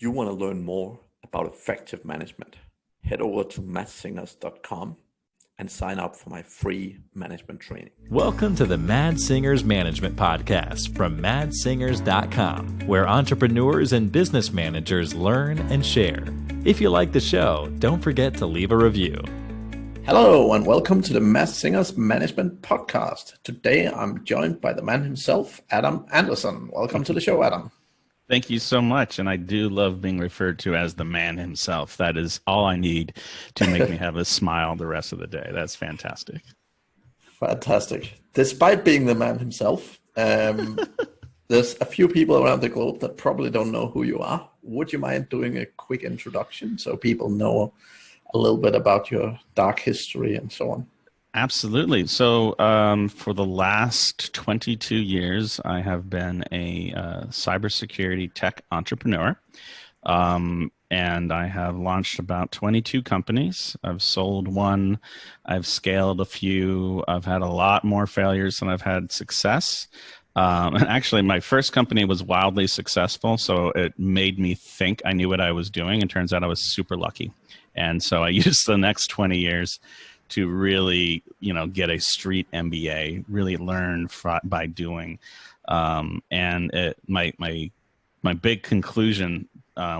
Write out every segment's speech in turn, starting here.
If you want to learn more about effective management, head over to mattsingers.com and sign up for my free management training. Welcome to the Mad Singers Management Podcast from madsingers.com, where entrepreneurs and business managers learn and share. If you like the show, don't forget to leave a review. Hello and welcome to the Mad Singers Management Podcast. Today I'm joined by the man himself, Adam Anderson. Welcome to the show, Adam. Thank you so much. And I do love being referred to as the man himself. That is all I need to make me have a smile the rest of the day. That's fantastic. Fantastic. Despite being the man himself, there's a few people around the globe that probably don't know who you are. Would you mind doing a quick introduction so people know a little bit about your dark history and so on? Absolutely. So for the last 22 years, I have been a cybersecurity tech entrepreneur. And I have launched about 22 companies. I've sold one. I've scaled a few. I've had a lot more failures than I've had success. And actually, my first company was wildly successful. So it made me think I knew what I was doing. And turns out I was super lucky. And so I used the next 20 years to really, get a street MBA, really learn by doing. And my big conclusion,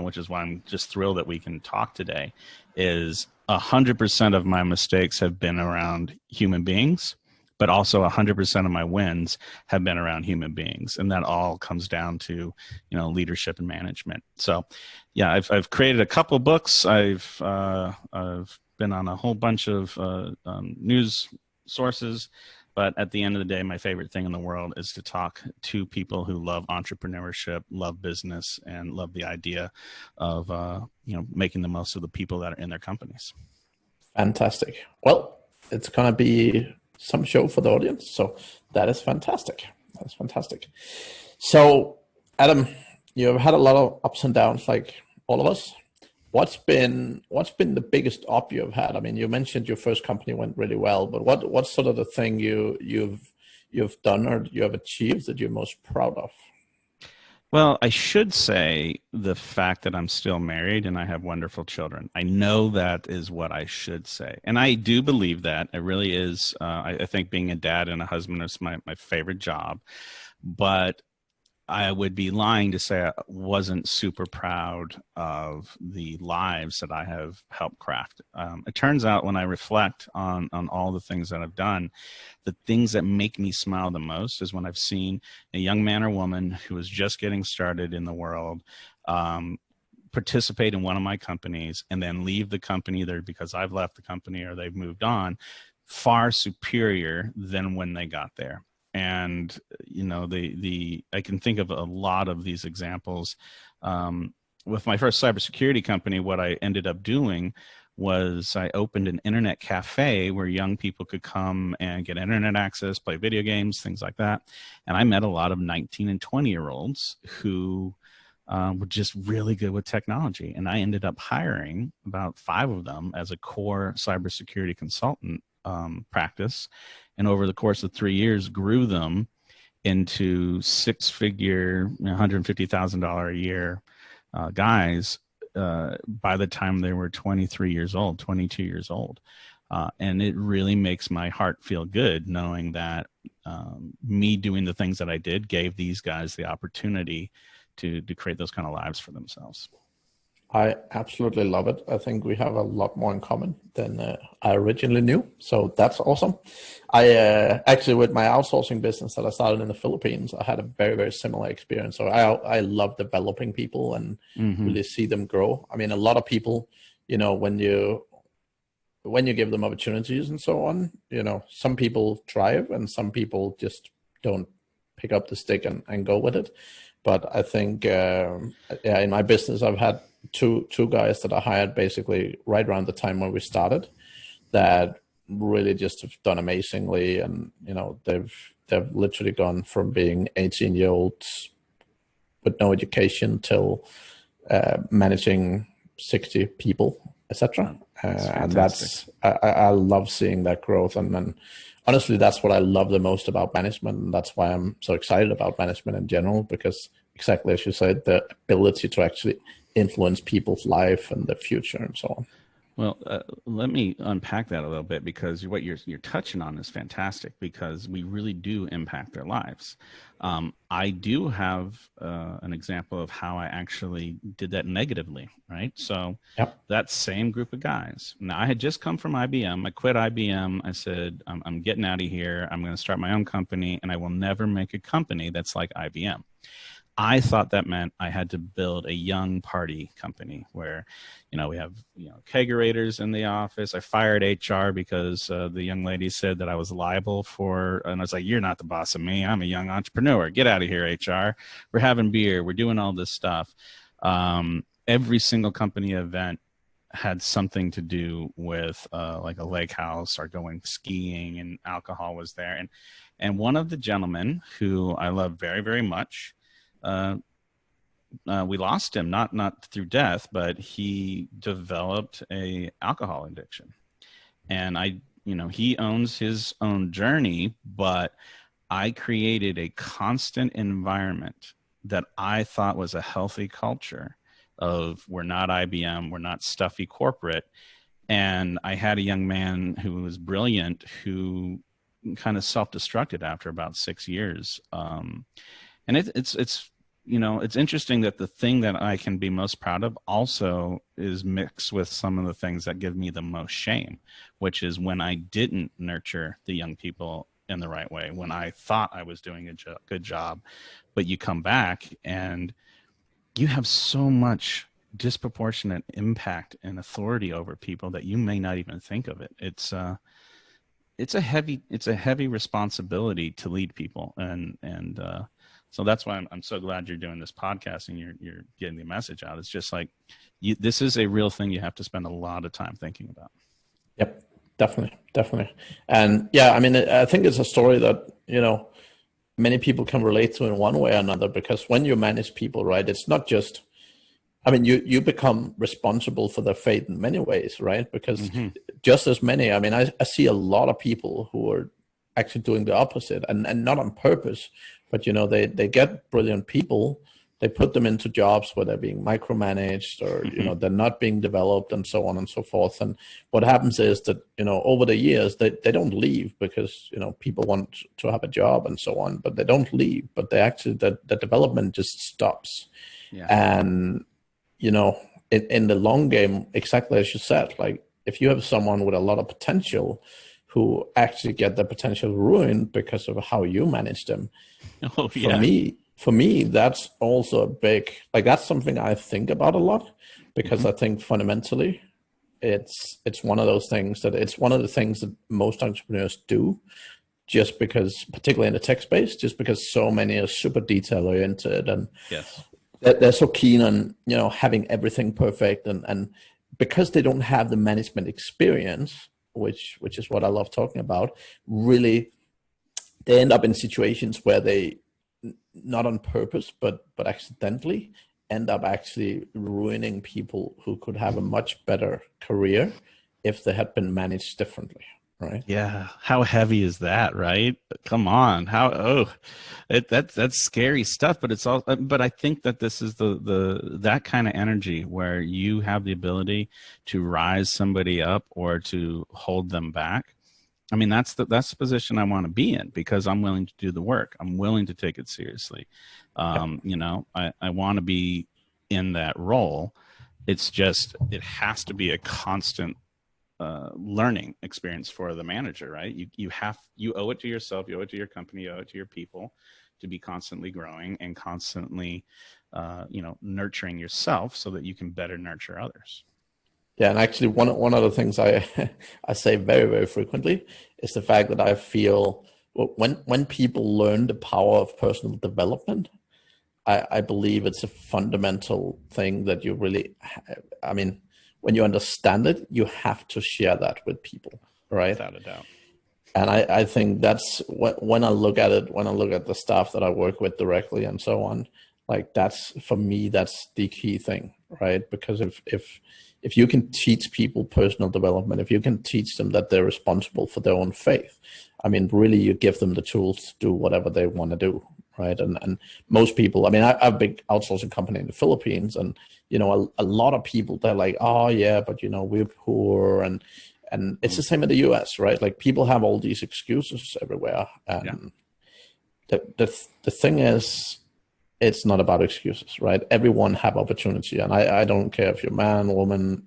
which is why I'm just thrilled that we can talk today, is 100% of my mistakes have been around human beings, but also 100% of my wins have been around human beings. And that all comes down to, leadership and management. So yeah, I've created a couple books. I've been on a whole bunch of news sources, but at the end of the day, my favorite thing in the world is to talk to people who love entrepreneurship, love business, and love the idea of making the most of the people that are in their companies. Fantastic. Well, it's gonna be some show for the audience, so that is fantastic. That's fantastic. So, Adam, you've had a lot of ups and downs, like all of us. What's been the biggest up you've had? I mean, you mentioned your first company went really well, but what's sort of the thing you've done or you have achieved that you're most proud of? Well, I should say the fact that I'm still married and I have wonderful children. I know that is what I should say. And I do believe that. It really is. I think being a dad and a husband is my favorite job. But I would be lying to say I wasn't super proud of the lives that I have helped craft. It turns out when I reflect on all the things that I've done, the things that make me smile the most is when I've seen a young man or woman who is just getting started in the world participate in one of my companies and then leave the company either because I've left the company or they've moved on, far superior than when they got there. And, I can think of a lot of these examples. With my first cybersecurity company, what I ended up doing was I opened an internet cafe where young people could come and get internet access, play video games, things like that. And I met a lot of 19 and 20-year-olds who were just really good with technology. And I ended up hiring about 5 of them as a core cybersecurity consultant practice. And over the course of 3 years, grew them into 6-figure, $150,000 a year guys by the time they were 23 years old, 22 years old. And it really makes my heart feel good knowing that me doing the things that I did gave these guys the opportunity to create those kind of lives for themselves. I absolutely love it. I think we have a lot more in common than I originally knew. So that's awesome. I actually, with my outsourcing business that I started in the Philippines, I had a very, very similar experience. So I love developing people and really see them grow. I mean, a lot of people, when you give them opportunities and so on, some people thrive and some people just don't pick up the stick and go with it. But I think, in my business, I've had two guys that I hired basically right around the time when we started that really just have done amazingly. And, they've literally gone from being 18-year-olds with no education till managing 60 people, etc. And I love seeing that growth. And honestly, that's what I love the most about management. And that's why I'm so excited about management in general, because exactly as you said, the ability to actually influence people's life and the future and so on. Well, let me unpack that a little bit, because what you're touching on is fantastic, because we really do impact their lives. I do have an example of how I actually did that negatively, right? So Yep. that same group of guys. Now, I had just come from IBM. I quit IBM. I said, I'm getting out of here. I'm going to start my own company, and I will never make a company that's like IBM. I thought that meant I had to build a young party company where, we have, kegerators in the office. I fired HR because the young lady said that I was liable for, and I was like, you're not the boss of me. I'm a young entrepreneur. Get out of here, HR. We're having beer. We're doing all this stuff. Every single company event had something to do with like a lake house or going skiing, and alcohol was there. And one of the gentlemen who I love very, very much, we lost him, not through death, but he developed a alcohol addiction. And he owns his own journey, but I created a constant environment that I thought was a healthy culture of, we're not IBM, we're not stuffy corporate. And I had a young man who was brilliant, who kind of self-destructed after about 6 years. And it's interesting that the thing that I can be most proud of also is mixed with some of the things that give me the most shame, which is when I didn't nurture the young people in the right way, when I thought I was doing a good job, but you come back and you have so much disproportionate impact and authority over people that you may not even think of it. It's a heavy responsibility to lead people, and so that's why I'm so glad you're doing this podcast and you're getting the message out. It's just like, this is a real thing you have to spend a lot of time thinking about. Yep, definitely. And yeah, I mean, I think it's a story that, many people can relate to in one way or another, because when you manage people, right, it's not just, I mean, you become responsible for their fate in many ways, right? Because just as many, I mean, I see a lot of people who are actually doing the opposite, and not on purpose, but they get brilliant people, they put them into jobs where they're being micromanaged, or they're not being developed, and so on and so forth. And what happens is that over the years they don't leave because people want to have a job and so on, but they don't leave, but they actually the development just stops. Yeah. And in the long game, exactly as you said, like if you have someone with a lot of potential who actually get their potential ruined because of how you manage them. Oh, yeah. For me, that's also a big, like, that's something I think about a lot, because I think fundamentally it's one of those things that most entrepreneurs do, just because, particularly in the tech space, just because so many are super detail oriented, and Yes, they're so keen on, having everything perfect, and because they don't have the management experience, which is what I love talking about, really, they end up in situations where they, not on purpose, but accidentally, end up actually ruining people who could have a much better career if they had been managed differently, right? yeah. How heavy is that, right? Come on. That's scary stuff, but it's all, but I think that this is that kind of energy where you have the ability to rise somebody up or to hold them back. I mean, that's the position I want to be in, because I'm willing to do the work. I'm willing to take it seriously. I want to be in that role. It's just, it has to be a constant learning experience for the manager, right? You owe it to yourself, you owe it to your company, you owe it to your people to be constantly growing and constantly, nurturing yourself so that you can better nurture others. Yeah, and actually, one of the things I I say very, very frequently is the fact that I feel when people learn the power of personal development, I believe it's a fundamental thing that you really, I mean, when you understand it, you have to share that with people, right? Without a doubt. And I think that's when I look at it, when I look at the staff that I work with directly and so on, like that's, for me, that's the key thing, right? Because if you can teach people personal development, if you can teach them that they're responsible for their own faith, I mean, really, you give them the tools to do whatever they want to do. right? And most people, I mean, I have a big outsourcing company in the Philippines, and a lot of people, they're like, oh yeah, but we're poor, and it's the same in the US, right? Like, people have all these excuses everywhere, and the thing is, it's not about excuses, right? Everyone have opportunity, and I don't care if you're man, woman,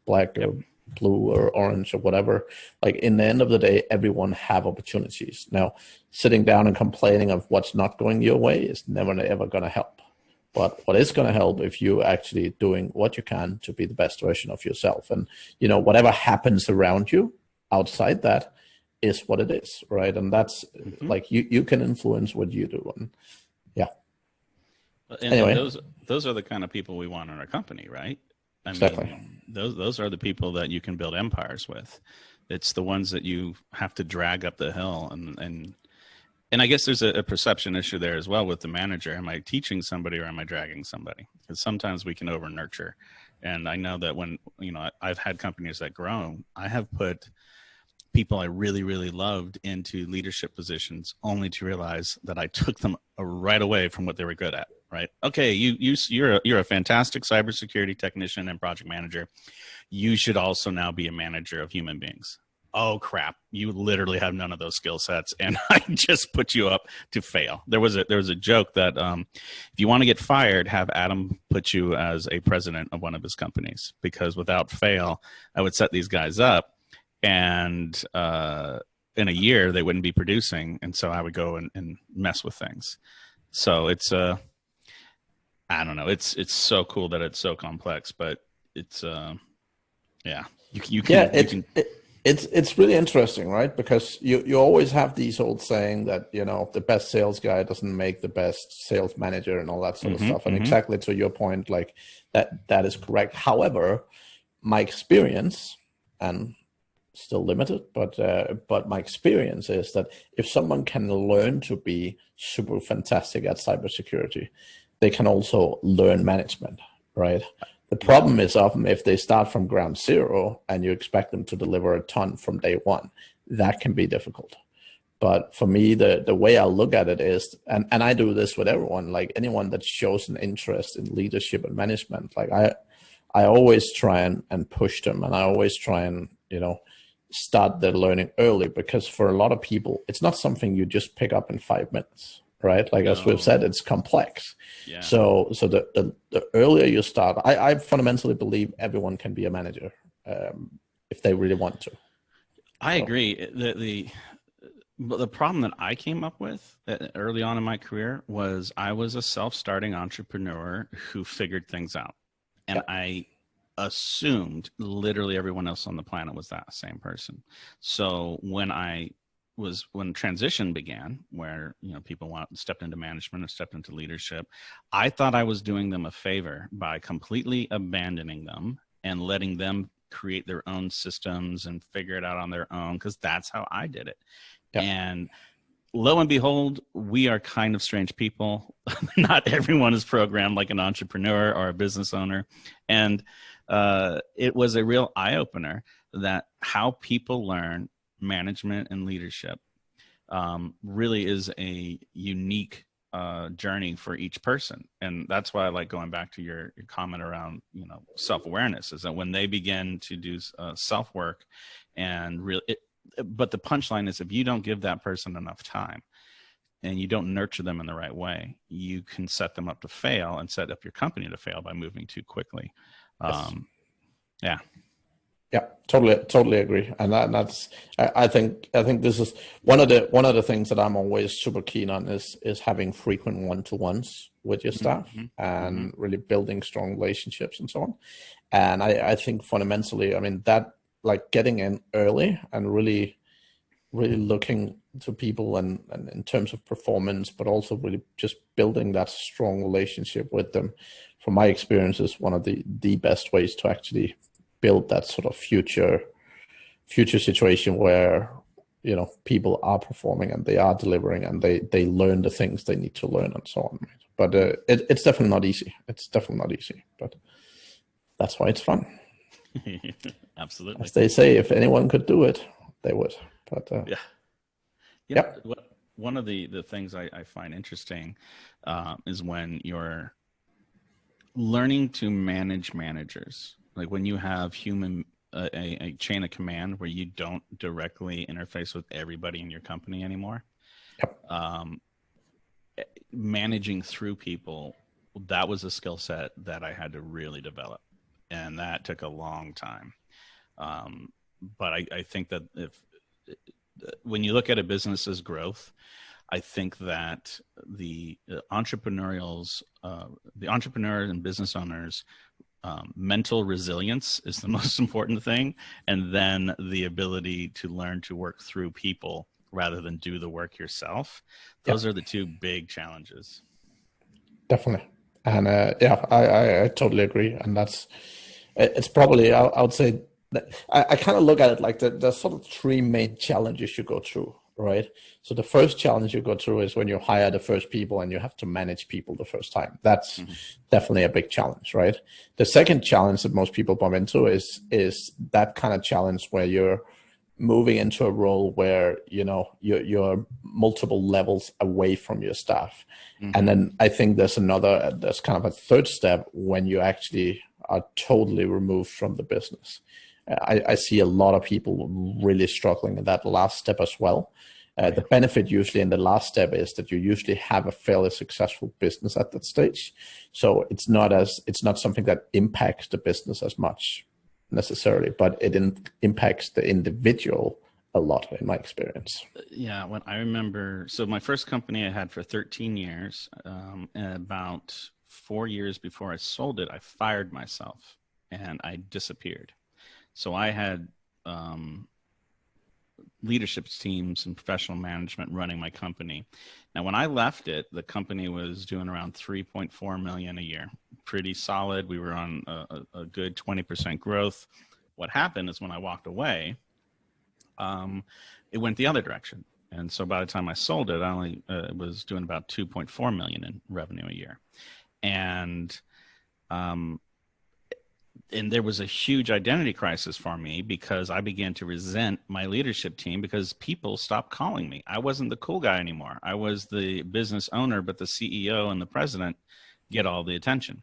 black or blue or orange or whatever. Like, in the end of the day, everyone have opportunities. Now, sitting down and complaining of what's not going your way is never ever going to help. But what is going to help if you actually doing what you can to be the best version of yourself, and whatever happens around you outside that is what it is, right? And that's like you can influence what you do, and anyway, and those are the kind of people we want in our company, right? Exactly. mean, those are the people that you can build empires with. It's the ones that you have to drag up the hill, and I guess there's a perception issue there as well with the manager. Am I teaching somebody or am I dragging somebody? Because sometimes we can over nurture, and I know that when I've had companies that grow, I have put people I really, really loved into leadership positions only to realize that I took them right away from what they were good at. Right? Okay, you're a fantastic cybersecurity technician and project manager. You should also now be a manager of human beings. Oh crap! You literally have none of those skill sets, and I just put you up to fail. There was a joke that if you want to get fired, have Adam put you as a president of one of his companies, because without fail, I would set these guys up, and in a year they wouldn't be producing, and so I would go and mess with things. So it's I don't know. It's so cool that it's so complex, but it's it's really interesting, right? Because you always have these old saying that the best sales guy doesn't make the best sales manager and all that sort of stuff. And exactly to your point, like that is correct. However, my experience, and still limited, but my experience is that if someone can learn to be super fantastic at cybersecurity, they can also learn management, right? The problem is often if they start from ground zero and you expect them to deliver a ton from day one, that can be difficult. But for me, the way I look at it is, and I do this with everyone, like anyone that shows an interest in leadership and management, like I always try and push them, and I always try and, start their learning early, because for a lot of people, it's not something you just pick up in 5 minutes. Right, like as we've said, it's complex. Yeah. So the earlier you start, I fundamentally believe everyone can be a manager if they really want to. I agree. The problem that I came up with early on in my career was I was a self-starting entrepreneur who figured things out, and I assumed literally everyone else on the planet was that same person. So when transition began, where people stepped into management or stepped into leadership, I thought I was doing them a favor by completely abandoning them and letting them create their own systems and figure it out on their own, because that's how I did it. Yeah. And lo and behold, we are kind of strange people. Not everyone is programmed like an entrepreneur or a business owner, and it was a real eye-opener that how people learn management and leadership really is a unique journey for each person. And that's why I like going back to your comment around self-awareness, is that when they begin to do self-work and really but the punchline is, if you don't give that person enough time and you don't nurture them in the right way, you can set them up to fail and set up your company to fail by moving too quickly. Yes. Yeah, totally agree. And that's I think this is one of the things that I'm always super keen on is having frequent one-to-ones with your staff and really building strong relationships and so on. And I think fundamentally, I mean, that like getting in early and really looking to people and in terms of performance, but also really just building that strong relationship with them, from my experience, is one of the best ways to actually build that sort of future situation where people are performing and they are delivering and they learn the things they need to learn and so on. But it's definitely not easy. It's definitely not easy, but that's why it's fun. Absolutely. As they say, if anyone could do it, they would. But yeah. one of the things I find interesting is when you're learning to manage managers, like when you have a chain of command where you don't directly interface with everybody in your company anymore. Yep. Managing through people, that was a skill set that I had to really develop, and that took a long time. But I think that when you look at a business's growth, I think that the entrepreneurs and business owners, mental resilience is the most important thing, and then the ability to learn to work through people rather than do the work yourself. Those are the two big challenges. Definitely. And I totally agree. And it's probably, I would say that I kind of look at it like there's sort of three main challenges you go through, right? So the first challenge you go through is when you hire the first people and you have to manage people the first time. That's definitely a big challenge, right? The second challenge that most people bump into is that kind of challenge where you're moving into a role where, you're multiple levels away from your staff. And then I think there's kind of a third step when you actually are totally removed from the business. I see a lot of people really struggling in that last step as well. The benefit usually in the last step is that you usually have a fairly successful business at that stage. So it's not something that impacts the business as much necessarily, but it impacts the individual a lot in my experience. Yeah, when I remember, so my first company I had for 13 years, and about 4 years before I sold it, I fired myself and I disappeared. So I had leadership teams and professional management running my company. Now, when I left it, the company was doing around 3.4 million a year. Pretty solid. We were on a good 20% growth. What happened is when I walked away, it went the other direction. And so by the time I sold it, I only was doing about 2.4 million in revenue a year. And there was a huge identity crisis for me because I began to resent my leadership team because people stopped calling me. I wasn't the cool guy anymore. I was the business owner, but the CEO and the president get all the attention.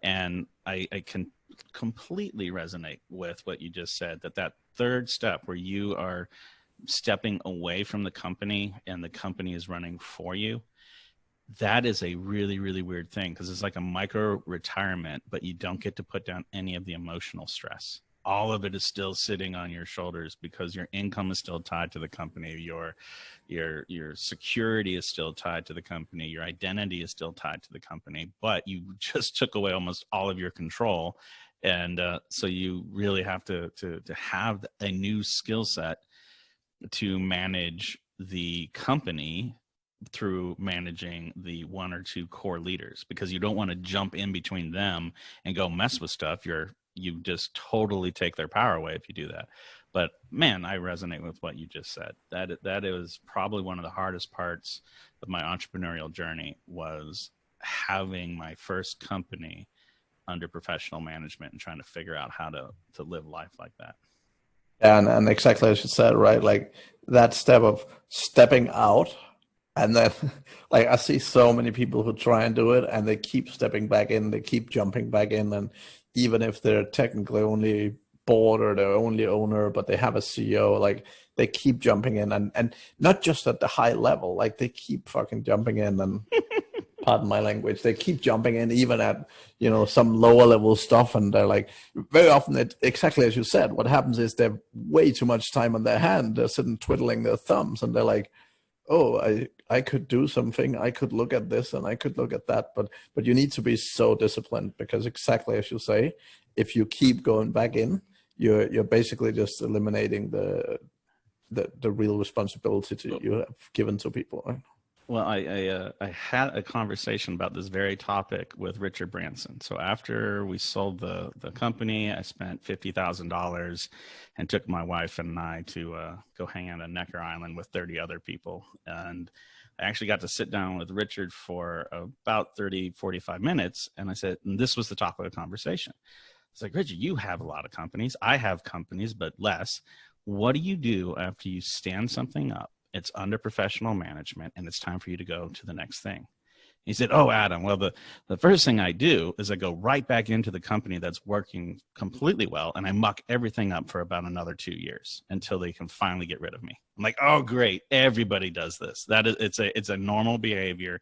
And I can completely resonate with what you just said, that third step where you are stepping away from the company and the company is running for you. That is a really, really weird thing because it's like a micro retirement, but you don't get to put down any of the emotional stress. All of it is still sitting on your shoulders because your income is still tied to the company. Your security is still tied to the company. Your identity is still tied to the company, but you just took away almost all of your control. And so you really have to have a new skill set to manage the company through managing the one or two core leaders, because you don't want to jump in between them and go mess with stuff. You just totally take their power away if you do that. But man, I resonate with what you just said. That is probably one of the hardest parts of my entrepreneurial journey, was having my first company under professional management and trying to figure out how to live life like that. And exactly as you said, right? Like that step of stepping out. And then, like, I see so many people who try and do it and they keep stepping back in, they keep jumping back in. And even if they're technically only board or they're only owner, but they have a CEO, like they keep jumping in and not just at the high level, like they keep fucking jumping in and pardon my language, they keep jumping in even at, some lower level stuff. And they're like, very often exactly as you said, what happens is they have way too much time on their hand. They're sitting twiddling their thumbs and they're like, oh, I could do something. I could look at this and I could look at that. But you need to be so disciplined because exactly as you say, if you keep going back in, you're basically just eliminating the real responsibility you have given to people. Right? Well, I had a conversation about this very topic with Richard Branson. So after we sold the company, I spent $50,000 and took my wife and I to go hang out on Necker Island with 30 other people. And I actually got to sit down with Richard for about 30, 45 minutes. And I said, and this was the topic of the conversation. It's like, Richard, you have a lot of companies. I have companies, but less. What do you do after you stand something up It's under professional management, and it's time for you to go to the next thing. He said, oh, Adam, well, the first thing I do is I go right back into the company that's working completely well, and I muck everything up for about another 2 years until they can finally get rid of me. I'm like, oh, great. Everybody does this. It's a normal behavior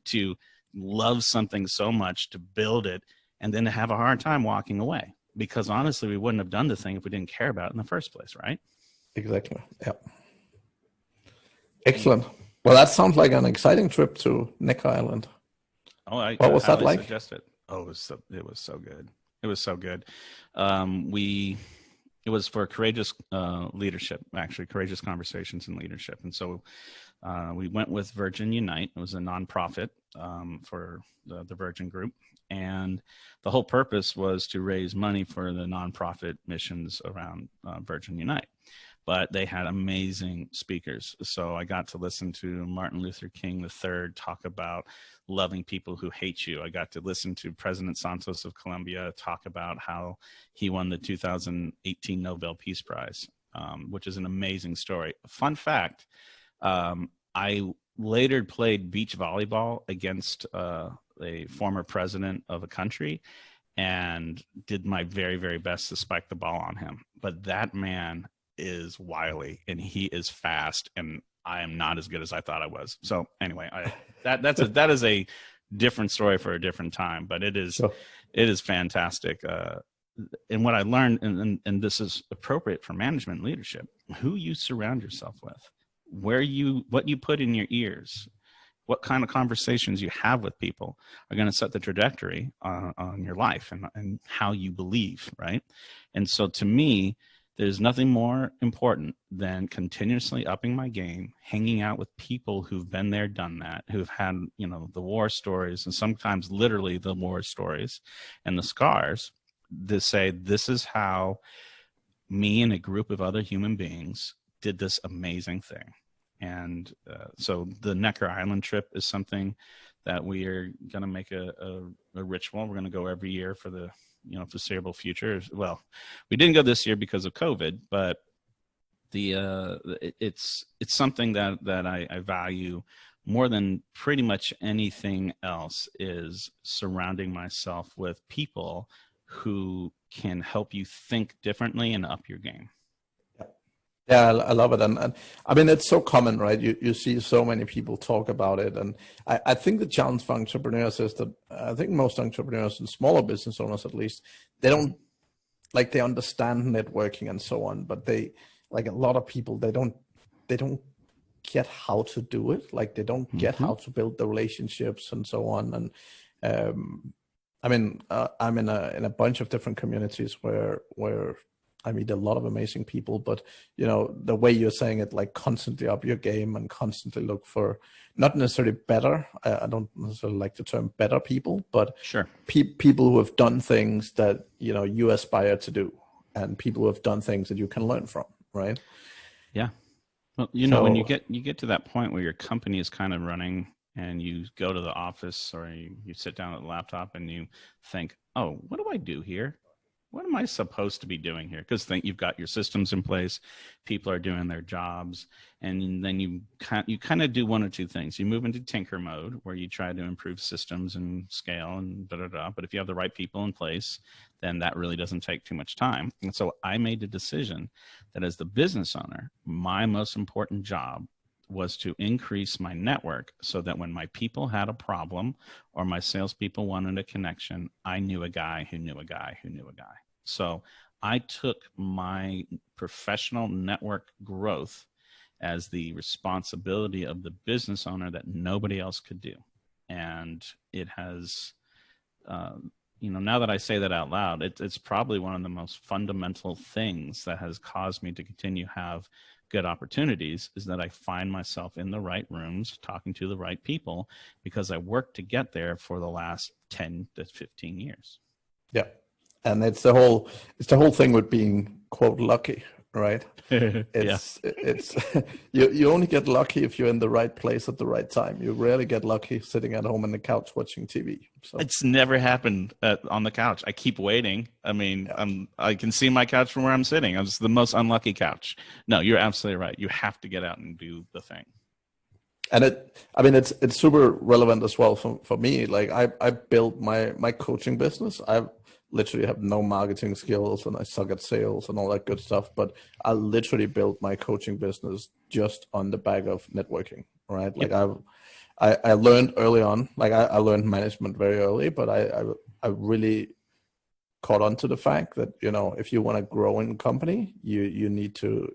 to love something so much, to build it, and then to have a hard time walking away. Because honestly, we wouldn't have done the thing if we didn't care about it in the first place, right? Exactly. Yeah. Excellent. Well, that sounds like an exciting trip to Necker Island. Oh, what was that like? Suggest it. Oh, it was so good. It was so good. It was for courageous leadership, actually, courageous conversations in leadership. And so we went with Virgin Unite. It was a nonprofit for the Virgin Group. And the whole purpose was to raise money for the nonprofit missions around Virgin Unite. But they had amazing speakers. So I got to listen to Martin Luther King III talk about loving people who hate you. I got to listen to President Santos of Colombia talk about how he won the 2018 Nobel Peace Prize, which is an amazing story. Fun fact, I later played beach volleyball against a former president of a country and did my very, very best to spike the ball on him. But that man is wily and he is fast, and I am not as good as I thought I was. So anyway, that is a different story for a different time, but it is fantastic. And what I learned, and this is appropriate for management leadership, who you surround yourself with, what you put in your ears, what kind of conversations you have with people are going to set the trajectory on your life and how you believe, right? And so to me, there's nothing more important than continuously upping my game, hanging out with people who've been there, done that, who've had, the war stories, and sometimes literally the war stories and the scars, to say, this is how me and a group of other human beings did this amazing thing. And so the Necker Island trip is something that we are going to make a ritual. We're going to go every year for the foreseeable future. Well, we didn't go this year because of COVID, but it's something that I value more than pretty much anything else, is surrounding myself with people who can help you think differently and up your game. Yeah, I love it. And I mean, it's so common, right? You see so many people talk about it. And I think the challenge for entrepreneurs is that I think most entrepreneurs and smaller business owners, at least, they don't, like, they understand networking and so on, but they, like a lot of people, they don't get how to do it. Like, they don't get how to build the relationships and so on. And I mean, I'm in a bunch of different communities where I meet a lot of amazing people, but the way you're saying it, like, constantly up your game and constantly look for not necessarily better. I don't necessarily like the term better people, but sure, people who have done things that you aspire to do, and people who have done things that you can learn from, right? Yeah. Well, when you get to that point where your company is kind of running, and you go to the office or you sit down at the laptop and you think, oh, what do I do here? What am I supposed to be doing here? Because you've got your systems in place, people are doing their jobs, and then you kind of do one or two things. You move into tinker mode, where you try to improve systems and scale and da-da-da. But if you have the right people in place, then that really doesn't take too much time. And so I made the decision that as the business owner, my most important job was to increase my network, so that when my people had a problem or my salespeople wanted a connection, I knew a guy who knew a guy who knew a guy. So I took my professional network growth as the responsibility of the business owner that nobody else could do. And it has, now that I say that out loud, it's probably one of the most fundamental things that has caused me to continue to have good opportunities, is that I find myself in the right rooms talking to the right people, because I worked to get there for the last 10 to 15 years. Yeah. And it's the whole thing with being, quote, lucky, right? Yeah. It's you only get lucky if you're in the right place at the right time. You rarely get lucky sitting at home on the couch watching TV. So It's never happened on the couch. I keep waiting. I mean, I can see my couch from where I'm sitting. It's the most unlucky couch. No, you're absolutely right. You have to get out and do the thing. And it's super relevant as well for me. Like I built my coaching business. I literally have no marketing skills and I suck at sales and all that good stuff. But I literally built my coaching business just on the back of networking, right? Yep. Like I learned early on, like I learned management very early, but I really caught on to the fact that, you know, if you want to grow in a company, you need to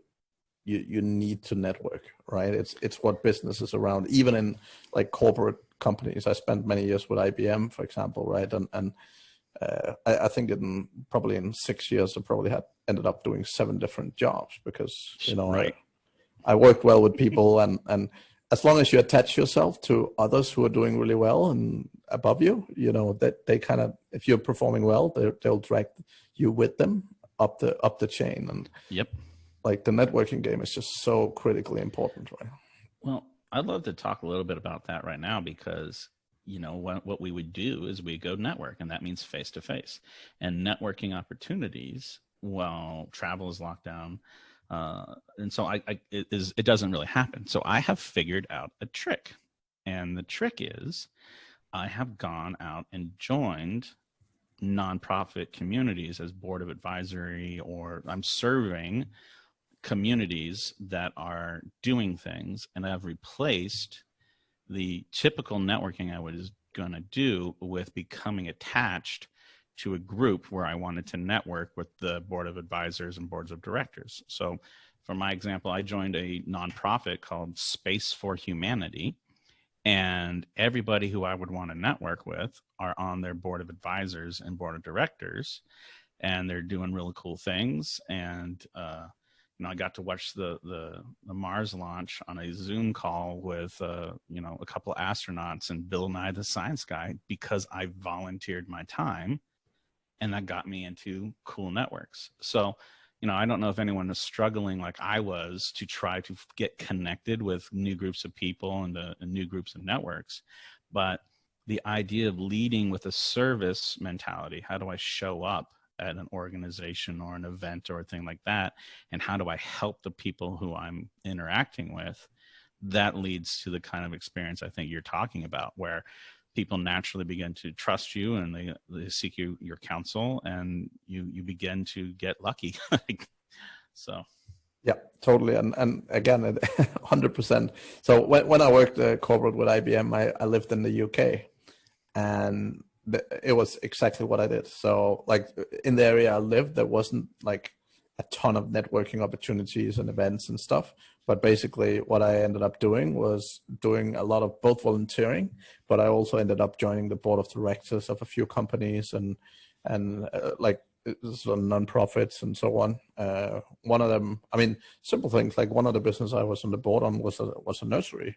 network, right? It's what business is around, even in like corporate companies. I spent many years with IBM, for example, right? And I think probably in 6 years, I probably had ended up doing 7 different jobs because, you know, right. I worked well with people, and as long as you attach yourself to others who are doing really well and above you, you know, that they kind of, if you're performing well, they'll drag you with them up the chain. And yep. Like the networking game is just so critically important, right? Well, I'd love to talk a little bit about that right now because, you know, what we would do is we go network, and that means face to face. And networking opportunities while travel is locked down, and so it doesn't really happen. So I have figured out a trick, and the trick is I have gone out and joined nonprofit communities as board of advisory, or I'm serving communities that are doing things, and I've replaced the typical networking I was going to do with becoming attached to a group where I wanted to network with the board of advisors and boards of directors. So for my example, I joined a nonprofit called Space for Humanity, and everybody who I would want to network with are on their board of advisors and board of directors, and they're doing really cool things. And you know, I got to watch the Mars launch on a Zoom call with you know, a couple of astronauts and Bill Nye the Science Guy because I volunteered my time, and that got me into cool networks. So, you know, I don't know if anyone is struggling like I was to try to get connected with new groups of people and new groups of networks, but the idea of leading with a service mentality, how do I show up at an organization or an event or a thing like that, and how do I help the people who I'm interacting with, that leads to the kind of experience I think you're talking about, where people naturally begin to trust you and they seek your counsel, and you begin to get lucky. So yeah, totally. And again, 100%. So when I worked corporate with IBM, I lived in the UK, and it was exactly what I did. So like in the area I lived, there wasn't like a ton of networking opportunities and events and stuff. But basically what I ended up doing was doing a lot of both volunteering, but I also ended up joining the board of directors of a few companies and like sort of nonprofits and so on. One of them, I mean, simple things like one of the business I was on the board on was a nursery.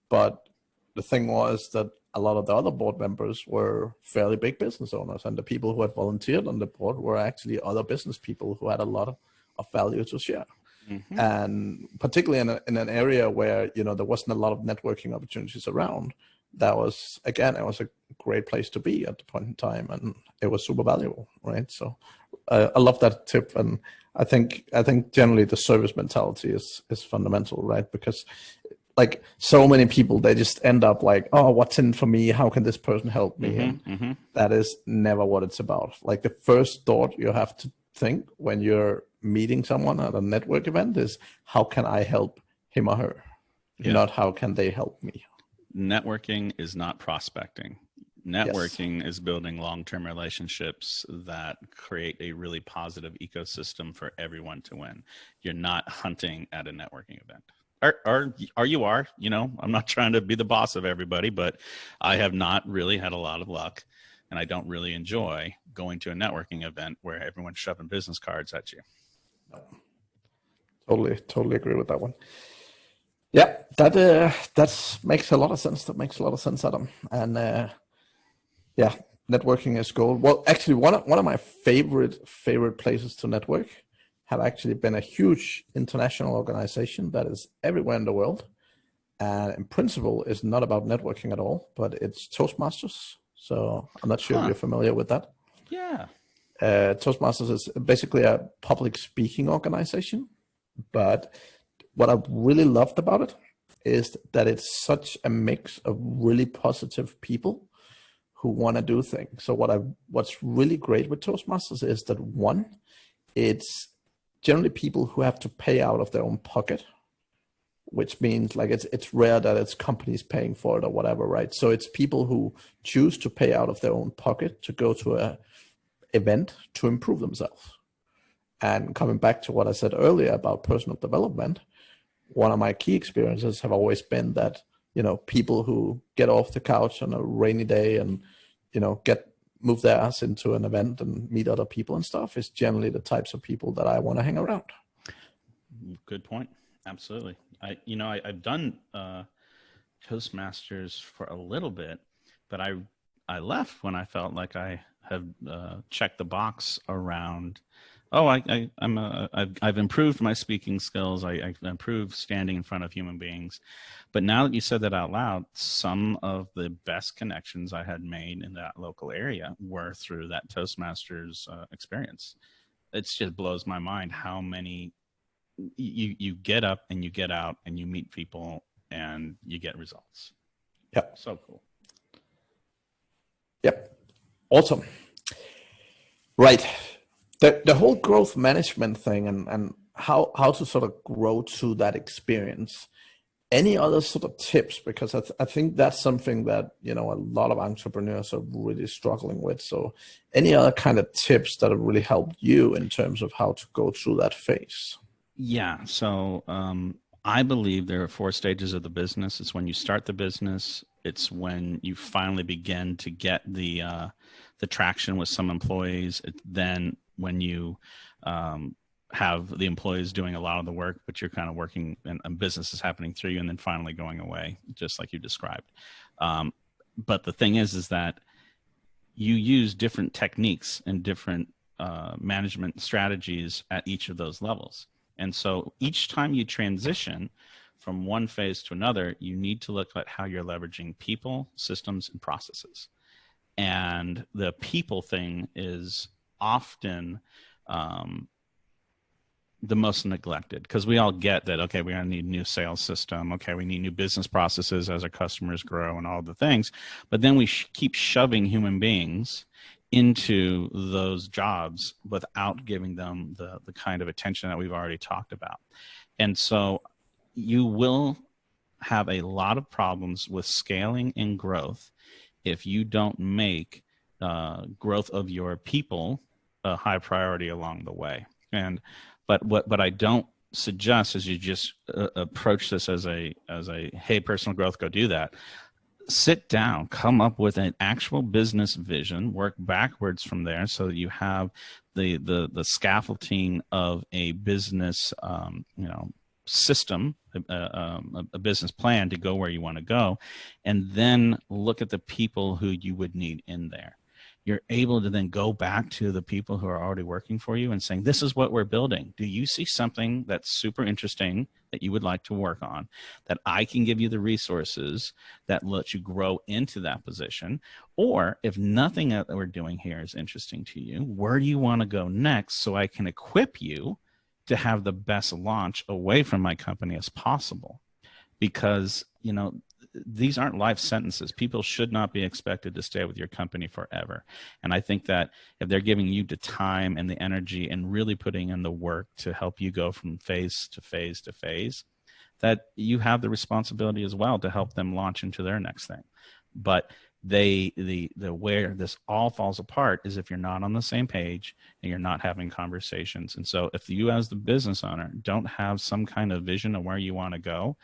But the thing was that a lot of the other board members were fairly big business owners, and the people who had volunteered on the board were actually other business people who had a lot of value to share. Mm-hmm. And particularly in an area where, you know, there wasn't a lot of networking opportunities around, it was a great place to be at the point in time, and it was super valuable, right? So I love that tip, and I think generally the service mentality is fundamental, right? Because like so many people, they just end up like, oh, what's in for me? How can this person help me? And that is never what it's about. Like the first thought you have to think when you're meeting someone at a network event is, how can I help him or her? Yeah. Not how can they help me? Networking is not prospecting. Networking is building long-term relationships that create a really positive ecosystem for everyone to win. You're not hunting at a networking event. Or you are, you know, I'm not trying to be the boss of everybody, but I have not really had a lot of luck, and I don't really enjoy going to a networking event where everyone's shoving business cards at you. Totally agree with that one. Yeah, that makes a lot of sense. That makes a lot of sense, Adam. And yeah, networking is gold. Well, actually, one of my favorite places to network have actually been a huge international organization that is everywhere in the world. And in principle, is not about networking at all, but it's Toastmasters. So I'm not sure if you're familiar with that. Yeah. Toastmasters is basically a public speaking organization. But what I've really loved about it is that it's such a mix of really positive people who want to do things. So what's really great with Toastmasters is that one, it's generally people who have to pay out of their own pocket, which means like it's rare that it's companies paying for it or whatever, right? So it's people who choose to pay out of their own pocket to go to a event to improve themselves. And coming back to what I said earlier about personal development, one of my key experiences have always been that, people who get off the couch on a rainy day and, move their ass into an event and meet other people and stuff is generally the types of people that I want to hang around. Good point. Absolutely. I've done Toastmasters for a little bit, but I left when I felt like I have checked the box around. I've improved my speaking skills. I've improved standing in front of human beings. But now that you said that out loud, some of the best connections I had made in that local area were through that Toastmasters experience. It just blows my mind how many you get up and you get out and you meet people and you get results. Yep. So cool. Yep. Awesome. Right. The whole growth management thing and how to sort of grow to that experience. Any other sort of tips? Because I think that's something that, a lot of entrepreneurs are really struggling with. So any other kind of tips that have really helped you in terms of how to go through that phase? Yeah. So I believe there are 4 stages of the business. It's when you start the business. It's when you finally begin to get the traction with some employees. Then when you have the employees doing a lot of the work, but you're kind of working and business is happening through you, and then finally going away, just like you described. But the thing is that you use different techniques and different management strategies at each of those levels. And so each time you transition from one phase to another, you need to look at how you're leveraging people, systems, and processes. And the people thing is often the most neglected, because we all get that, okay, we're going to need a new sales system. Okay, we need new business processes as our customers grow and all the things. But then we keep shoving human beings into those jobs without giving them the kind of attention that we've already talked about. And so you will have a lot of problems with scaling and growth if you don't make growth of your people a high priority along the way. But what I don't suggest is you just approach this as a hey, personal growth, go do that. Sit down, come up with an actual business vision, work backwards from there so that you have the scaffolding of a business system, a business plan to go where you want to go, and then look at the people who you would need in there. You're able to then go back to the people who are already working for you and saying, this is what we're building. Do you see something that's super interesting that you would like to work on, that I can give you the resources that let you grow into that position? Or if nothing that we're doing here is interesting to you, where do you want to go next so I can equip you to have the best launch away from my company as possible? Because, these aren't life sentences. People should not be expected to stay with your company forever. And I think that if they're giving you the time and the energy and really putting in the work to help you go from phase to phase to phase, that you have the responsibility as well to help them launch into their next thing. But the where this all falls apart is if you're not on the same page and you're not having conversations. And so if you as the business owner don't have some kind of vision of where you want to go,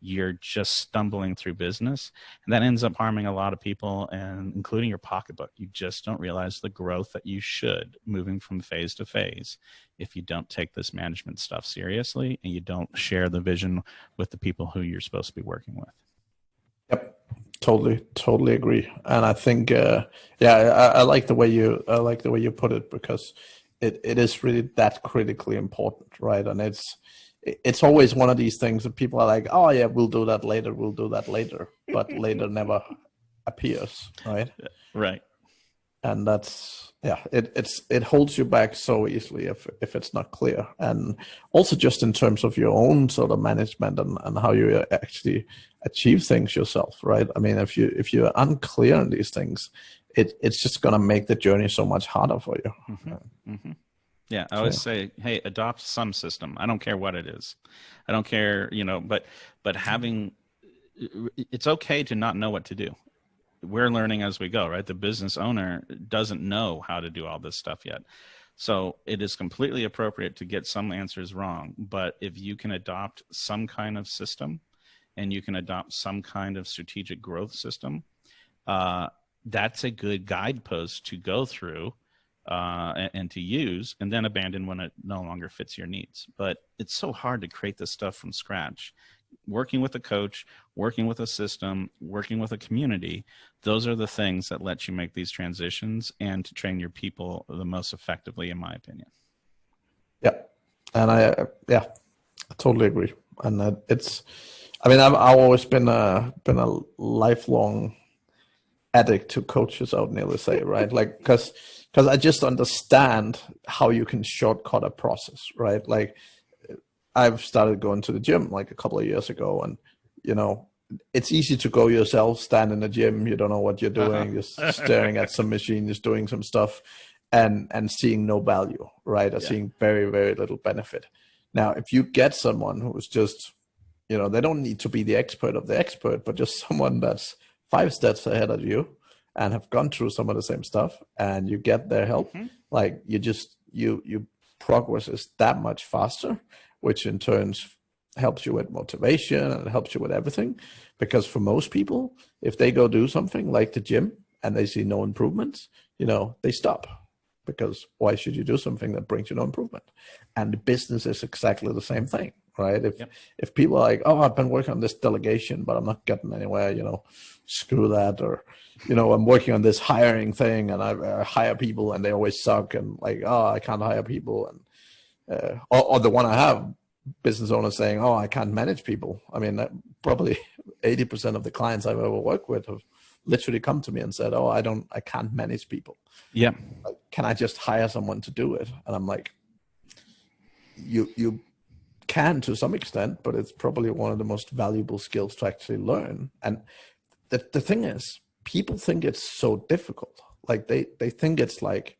you're just stumbling through business, and that ends up harming a lot of people, and including your pocketbook. You just don't realize the growth that you should moving from phase to phase if you don't take this management stuff seriously and you don't share the vision with the people who you're supposed to be working with. Yep, totally agree. And I think, I like the way you put it, because it is really that critically important, right? And it's always one of these things that people are like, oh yeah, we'll do that later, but later never appears, right? Right. And that's, yeah, it holds you back so easily if it's not clear. And also just in terms of your own sort of management and how you actually achieve things yourself, right? I mean, if you're unclear on these things, it's just gonna make the journey so much harder for you. Yeah, I always say, hey, adopt some system. I don't care what it is. I don't care, but having, it's okay to not know what to do. We're learning as we go, right? The business owner doesn't know how to do all this stuff yet. So it is completely appropriate to get some answers wrong. But if you can adopt some kind of system and you can adopt some kind of strategic growth system, that's a good guidepost to go through and to use, and then abandon when it no longer fits your needs. But it's so hard to create this stuff from scratch. Working with a coach, working with a system, working with a community, those are the things that let you make these transitions and to train your people the most effectively, in my opinion. Yeah. And I totally agree. And I've always been a lifelong addict to coaches, I would nearly say, right? Like, because I just understand how you can shortcut a process, right? Like, I've started going to the gym like a couple of years ago, and it's easy to go yourself, stand in the gym, you don't know what you're doing, just staring at some machine, just doing some stuff, and seeing no value, right? Or seeing very, very little benefit. Now, if you get someone who's just, they don't need to be the expert of the expert, but just someone that's 5 steps ahead of you and have gone through some of the same stuff, and you get their help, like you progress is that much faster, which in turn helps you with motivation and it helps you with everything. Because for most people, if they go do something like the gym and they see no improvements, they stop. Because why should you do something that brings you no improvement? And the business is exactly the same thing, right? If people are like, oh, I've been working on this delegation, but I'm not getting anywhere, screw that. Or, I'm working on this hiring thing and I hire people and they always suck, and like, oh, I can't hire people. And or the one I have, business owners saying, oh, I can't manage people. I mean, probably 80% of the clients I've ever worked with have literally come to me and said, oh, I can't manage people. Yeah. Like, can I just hire someone to do it? And I'm like, you can to some extent, but it's probably one of the most valuable skills to actually learn. And the thing is, people think it's so difficult. Like they think it's like,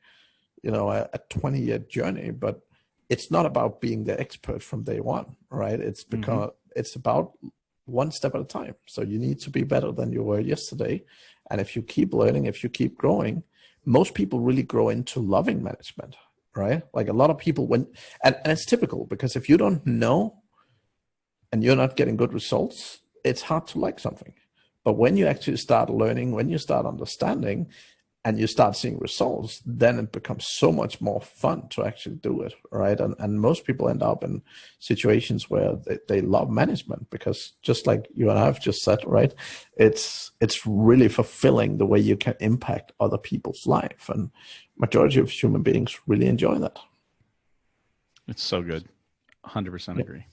a 20-year journey, but it's not about being the expert from day one, right? It's because it's about one step at a time. So you need to be better than you were yesterday. And if you keep learning, if you keep growing, most people really grow into loving management, right? Like a lot of people and it's typical, because if you don't know and you're not getting good results, it's hard to like something. But when you actually start learning, when you start understanding, and you start seeing results, then it becomes so much more fun to actually do it, right? And most people end up in situations where they love management, because just like you and I have just said, right, it's really fulfilling the way you can impact other people's life, and majority of human beings really enjoy that. It's so good. 100% agree.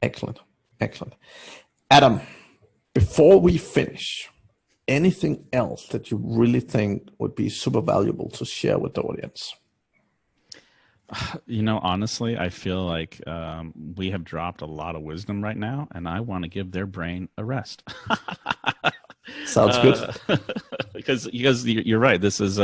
Excellent. Adam, before we finish, anything else that you really think would be super valuable to share with the audience? Honestly, I feel like we have dropped a lot of wisdom right now, and I want to give their brain a rest. Sounds good. Because you're right. This is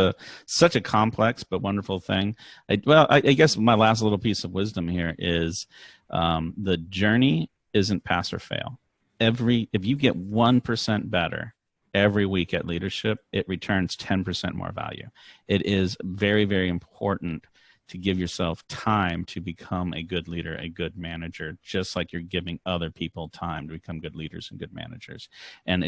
such a complex but wonderful thing. I guess my last little piece of wisdom here is the journey isn't pass or fail. If you get 1% better every week at leadership, it returns 10% more value. It is very, very important to give yourself time to become a good leader, a good manager, just like you're giving other people time to become good leaders and good managers. And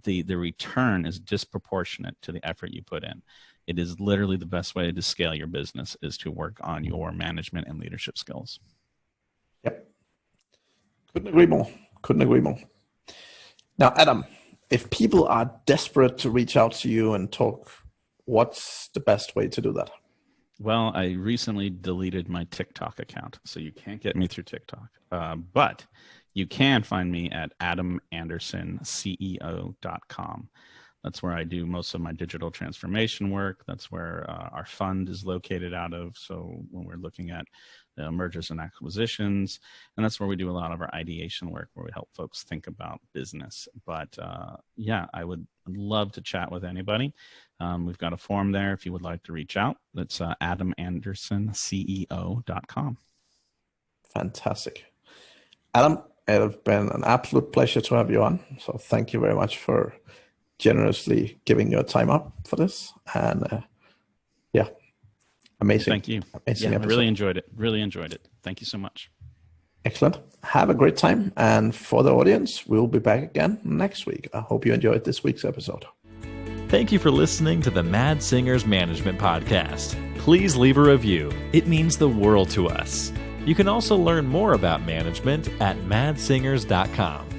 the return is disproportionate to the effort you put in. It is literally the best way to scale your business is to work on your management and leadership skills. Yep. Couldn't agree more. Now, Adam, if people are desperate to reach out to you and talk, what's the best way to do that? Well, I recently deleted my TikTok account, so you can't get me through TikTok. But you can find me at adamandersonceo.com. That's where I do most of my digital transformation work. That's where our fund is located out of. So when we're looking at mergers and acquisitions, and that's where we do a lot of our ideation work, where we help folks think about business. But yeah, I would love to chat with anybody. We've got a form there if you would like to reach out. That's adamandersonceo.com. Fantastic. Adam, it has been an absolute pleasure to have you on. So thank you very much for generously giving your time up for this. And yeah, amazing. Thank you. Amazing I really enjoyed it. Really enjoyed it. Thank you so much. Excellent. Have a great time. And for the audience, we'll be back again next week. I hope you enjoyed this week's episode. Thank you for listening to the Mad Singers Management Podcast. Please leave a review. It means the world to us. You can also learn more about management at madsingers.com.